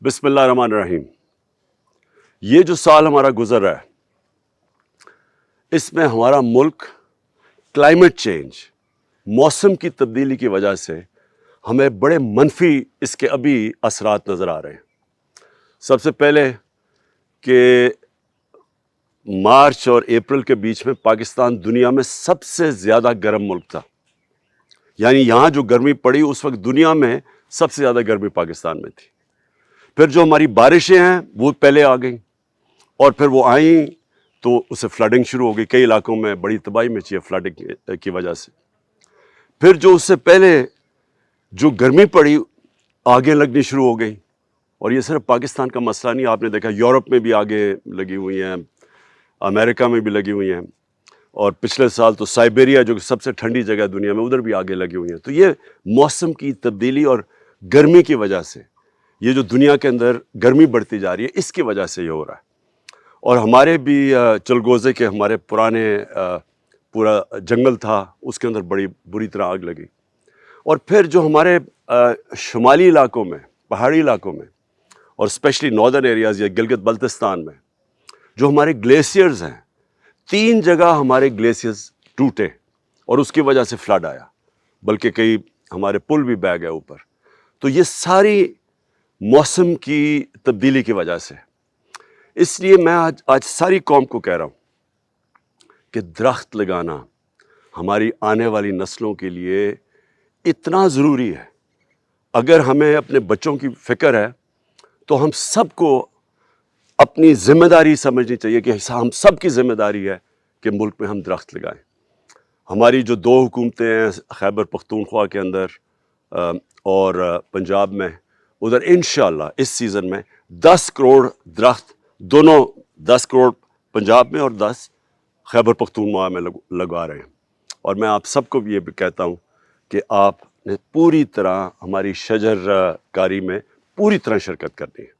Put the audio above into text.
بسم اللہ الرحمن الرحیم۔ یہ جو سال ہمارا گزر رہا ہے اس میں ہمارا ملک کلائمیٹ چینج، موسم کی تبدیلی کی وجہ سے ہمیں بڑے منفی اس کے ابھی اثرات نظر آ رہے ہیں۔ سب سے پہلے کہ مارچ اور اپریل کے بیچ میں پاکستان دنیا میں سب سے زیادہ گرم ملک تھا، یعنی یہاں جو گرمی پڑی اس وقت دنیا میں سب سے زیادہ گرمی پاکستان میں تھی۔ پھر جو ہماری بارشیں ہیں وہ پہلے آ گئیں اور پھر وہ آئیں تو اسے فلڈنگ شروع ہو گئی، کئی علاقوں میں بڑی تباہی مچی ہے فلڈنگ کی وجہ سے۔ پھر جو اس سے پہلے جو گرمی پڑی آگیں لگنی شروع ہو گئی، اور یہ صرف پاکستان کا مسئلہ نہیں، آپ نے دیکھا یورپ میں بھی آگیں لگی ہوئی ہیں، امریکہ میں بھی لگی ہوئی ہیں، اور پچھلے سال تو سائبیریا جو کہ سب سے ٹھنڈی جگہ ہے دنیا میں ادھر بھی آگے لگی ہوئی ہیں۔ تو یہ موسم کی تبدیلی اور گرمی کی وجہ سے، یہ جو دنیا کے اندر گرمی بڑھتی جا رہی ہے اس کی وجہ سے یہ ہو رہا ہے۔ اور ہمارے بھی چلغوزے کے ہمارے پرانے پورا جنگل تھا، اس کے اندر بڑی بری طرح آگ لگی۔ اور پھر جو ہمارے شمالی علاقوں میں، پہاڑی علاقوں میں، اور اسپیشلی ناردرن ایریاز یا گلگت بلتستان میں جو ہمارے گلیشیئرز ہیں، 3 جگہ ہمارے گلیشیئرز ٹوٹے اور اس کی وجہ سے فلڈ آیا، بلکہ کئی ہمارے پل بھی بہہ گئے اوپر۔ تو یہ ساری موسم کی تبدیلی کی وجہ سے، اس لیے میں آج ساری قوم کو کہہ رہا ہوں کہ درخت لگانا ہماری آنے والی نسلوں کے لیے اتنا ضروری ہے۔ اگر ہمیں اپنے بچوں کی فکر ہے تو ہم سب کو اپنی ذمہ داری سمجھنی چاہیے کہ ہم سب کی ذمہ داری ہے کہ ملک میں ہم درخت لگائیں۔ ہماری جو 2 حکومتیں ہیں خیبر پختونخوا کے اندر اور پنجاب میں، ادھر انشاءاللہ اس سیزن میں 10 کروڑ درخت، دونوں 10 کروڑ پنجاب میں اور 10 خیبر پختونخوا میں لگا رہے ہیں۔ اور میں آپ سب کو بھی یہ بھی کہتا ہوں کہ آپ نے پوری طرح ہماری شجر کاری میں پوری طرح شرکت کرنی ہے۔